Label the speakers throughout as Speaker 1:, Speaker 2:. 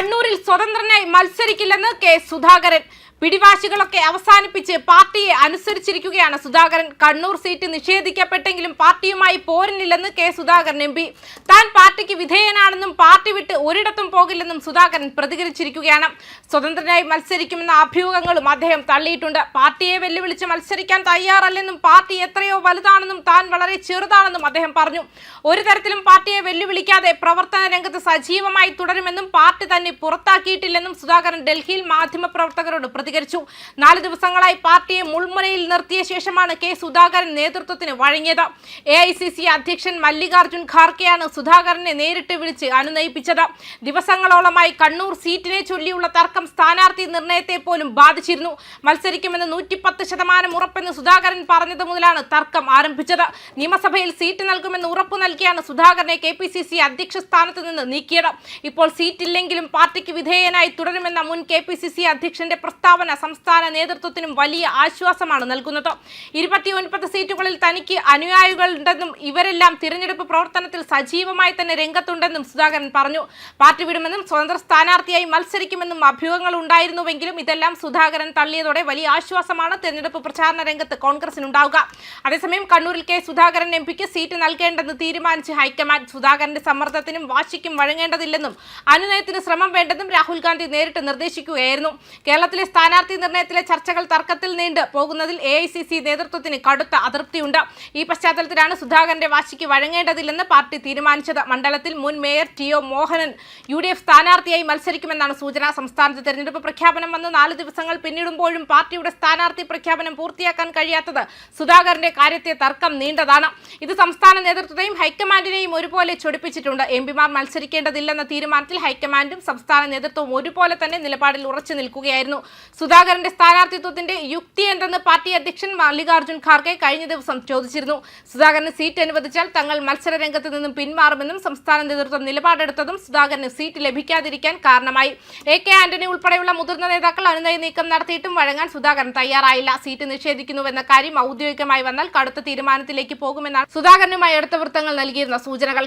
Speaker 1: കണ്ണൂരിൽ സ്വതന്ത്രനായി മത്സരിക്കില്ലെന്ന് കെ സുധാകരൻ. പിടിവാശികളൊക്കെ അവസാനിപ്പിച്ച് പാർട്ടിയെ അനുസരിച്ചിരിക്കുകയാണ് സുധാകരൻ. കണ്ണൂർ സീറ്റ് നിഷേധിക്കപ്പെട്ടെങ്കിലും പാർട്ടിയുമായി പോരുന്നില്ലെന്ന് കെ സുധാകരൻ എം പി. താൻ പാർട്ടിക്ക് വിധേയനാണെന്നും പാർട്ടി വിട്ട് ഒരിടത്തും പോകില്ലെന്നും സുധാകരൻ പ്രതികരിച്ചിരിക്കുകയാണ്. സ്വതന്ത്രനായി മത്സരിക്കുമെന്ന അഭ്യൂഹങ്ങളും അദ്ദേഹം തള്ളിയിട്ടുണ്ട്. പാർട്ടിയെ വെല്ലുവിളിച്ച് മത്സരിക്കാൻ തയ്യാറല്ലെന്നും പാർട്ടി എത്രയോ വലുതാണെന്നും താൻ വളരെ ചെറുതാണെന്നും അദ്ദേഹം പറഞ്ഞു. ഒരു തരത്തിലും പാർട്ടിയെ വെല്ലുവിളിക്കാതെ പ്രവർത്തന രംഗത്ത് സജീവമായി തുടരുമെന്നും പാർട്ടി തന്നെ പുറത്താക്കിയിട്ടില്ലെന്നും സുധാകരൻ ഡൽഹിയിൽ മാധ്യമപ്രവർത്തകരോട് പ്രതികരിച്ചു. 4 ദിവസങ്ങളായി പാർട്ടിയെ മുൾമുനയിൽ നിർത്തിയ ശേഷമാണ് കെ സുധാകരൻ നേതൃത്വത്തിന് വഴങ്ങിയത്. AICC അധ്യക്ഷൻ മല്ലികാർജുൻ ഖാർഗെയാണ് സുധാകരനെ നേരിട്ട് വിളിച്ച് അനുനയിപ്പിച്ചത്. ദിവസങ്ങളോളമായി കണ്ണൂർ സീറ്റിനെ ചൊല്ലിയുള്ള തർക്കം സ്ഥാനാർത്ഥി നിർണയത്തെ പോലും ബാധിച്ചിരുന്നു. മത്സരിക്കുമെന്ന് 110% ഉറപ്പെന്ന് സുധാകരൻ പറഞ്ഞത് മുതലാണ് തർക്കം ആരംഭിച്ചത്. നിയമസഭയിൽ സീറ്റ് നൽകുമെന്ന് ഉറപ്പു നൽകിയാണ് സുധാകരനെ KPCC അധ്യക്ഷ സ്ഥാനത്ത് നിന്ന് നീക്കിയത്. ഇപ്പോൾ സീറ്റില്ലെങ്കിലും പാർട്ടിക്ക് വിധേയനായി തുടരുമെന്ന മുൻ KPCC അധ്യക്ഷന്റെ പ്രസ്താവന സംസ്ഥാന നേതൃത്വത്തിനും വലിയ ആശ്വാസമാണ് നൽകുന്നത്. 29 സീറ്റുകളിൽ തനിക്ക് അനുയായികളുണ്ടെന്നും ഇവരെല്ലാം തിരഞ്ഞെടുപ്പ് പ്രവർത്തനത്തിൽ സജീവമായി തന്നെ രംഗത്തുണ്ടെന്നും സുധാകരൻ പറഞ്ഞു. പാർട്ടി വിടുമെന്നും സ്വതന്ത്ര സ്ഥാനാർത്ഥിയായി മത്സരിക്കുമെന്നും അഭ്യൂഹങ്ങൾ ഉണ്ടായിരുന്നുവെങ്കിലും ഇതെല്ലാം സുധാകരൻ തള്ളിയതോടെ വലിയ ആശ്വാസമാണ് തിരഞ്ഞെടുപ്പ് പ്രചാരണ രംഗത്ത് കോൺഗ്രസിനുണ്ടാവുക. അതേസമയം കണ്ണൂരിൽ കെ സുധാകരൻ എം പിക്ക് സീറ്റ് നൽകേണ്ടെന്ന് തീരുമാനിച്ച് ഹൈക്കമാൻഡ്. സുധാകരന്റെ സമ്മർദ്ദത്തിനും വാശിക്കും വഴങ്ങേണ്ടതില്ലെന്നും അനുനയത്തിന് ശ്രമം വേണ്ടെന്നും രാഹുൽ ഗാന്ധി നേരിട്ട് നിർദ്ദേശിക്കുകയായിരുന്നു. കേരളത്തിലെ സ്ഥാനാർത്ഥി നിർണയത്തിലെ ചർച്ചകൾ തർക്കത്തിൽ നീണ്ട് പോകുന്നതിൽ AICC നേതൃത്വത്തിന് കടുത്ത അതൃപ്തിയുണ്ട്. ഈ പശ്ചാത്തലത്തിലാണ് സുധാകരന്റെ വാശിക്ക് വഴങ്ങേണ്ടതില്ലെന്ന് പാർട്ടി തീരുമാനിച്ചത്. മണ്ഡലത്തിൽ മുൻ മേയർ TO മോഹനൻ UDF സ്ഥാനാർത്ഥിയായി മത്സരിക്കുമെന്നാണ് സൂചന. സംസ്ഥാനത്ത് തെരഞ്ഞെടുപ്പ് പ്രഖ്യാപനം വന്ന് 4 ദിവസങ്ങൾ പിന്നിടുമ്പോഴും പാർട്ടിയുടെ സ്ഥാനാർത്ഥി പ്രഖ്യാപനം പൂർത്തിയാക്കാൻ കഴിയാത്തത് സുധാകരന്റെ കാര്യത്തെ തർക്കം നീണ്ടതാണ്. ഇത് സംസ്ഥാന നേതൃത്വത്തെയും ഹൈക്കമാൻഡിനെയും ഒരുപോലെ ചൊടിപ്പിച്ചിട്ടുണ്ട്. MPമാർ മത്സരിക്കേണ്ടതില്ലെന്ന തീരുമാനത്തിൽ ഹൈക്കമാൻഡും സംസ്ഥാന നേതൃത്വവും ഒരുപോലെ തന്നെ നിലപാടിൽ ഉറച്ചു നിൽക്കുകയായിരുന്നു. സുധാകരന്റെ സ്ഥാനാർത്ഥിത്വത്തിന്റെ യുക്തി എന്തെന്ന് പാർട്ടി അധ്യക്ഷൻ മല്ലികാർജുൻ ഖാർഗെ കഴിഞ്ഞ ദിവസം ചോദിച്ചിരുന്നു. സുധാകരന് സീറ്റ് അനുവദിച്ചാൽ തങ്ങൾ മത്സര രംഗത്ത് നിന്നും പിന്മാറുമെന്നും സംസ്ഥാന നേതൃത്വം നിലപാടെടുത്തതും സുധാകരന് സീറ്റ് ലഭിക്കാതിരിക്കാൻ കാരണമായി. AK ആന്റണി ഉൾപ്പെടെയുള്ള മുതിർന്ന നേതാക്കൾ അനുനയ നീക്കം നടത്തിയിട്ടും വഴങ്ങാൻ സുധാകരൻ തയ്യാറായില്ല. സീറ്റ് നിഷേധിക്കുന്നുവെന്ന കാര്യം ഔദ്യോഗികമായി വന്നാൽ കടുത്ത തീരുമാനത്തിലേക്ക് പോകുമെന്നാണ് സുധാകരനുമായി അടുത്ത വൃത്തങ്ങൾ നൽകിയിരുന്ന സൂചനകൾ.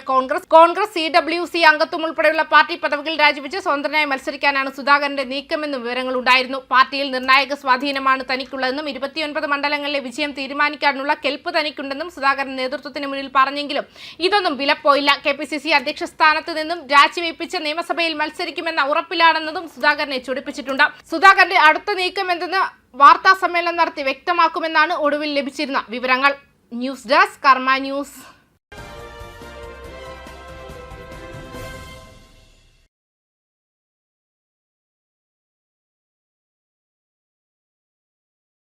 Speaker 1: കോൺഗ്രസ് CWC അംഗത്വം ഉൾപ്പെടെയുള്ള പാർട്ടി പദവികൾ രാജിവെച്ച് സ്വതന്ത്രനായി മത്സരിക്കാനാണ് സുധാകരന്റെ നീക്കമെന്നും വിവരങ്ങളുണ്ടായിരുന്നു. പാർട്ടിയിൽ നിർണായക സ്വാധീനമാണ് തനിക്കുള്ളതെന്നും 29 മണ്ഡലങ്ങളിലെ വിജയം തീരുമാനിക്കാനുള്ള കെൽപ്പ് തനിക്കുണ്ടെന്നും സുധാകരൻ നേതൃത്വത്തിന് മുന്നിൽ പറഞ്ഞെങ്കിലും ഇതൊന്നും വിലപ്പോയില്ല. KPCC അധ്യക്ഷ സ്ഥാനത്ത് നിന്നും രാജിവെപ്പിച്ച് നിയമസഭയിൽ മത്സരിക്കുമെന്ന ഉറപ്പിലാണെന്നതും സുധാകരനെ ചൊടിപ്പിച്ചിട്ടുണ്ട്. സുധാകരന്റെ അടുത്ത നീക്കം എന്തെന്ന് വാർത്താ സമ്മേളനം നടത്തി വ്യക്തമാക്കുമെന്നാണ് ഒടുവിൽ ലഭിച്ചിരുന്ന വിവരങ്ങൾ. ന്യൂസ് ഡെസ്ക് കർമ്മ ന്യൂസ്.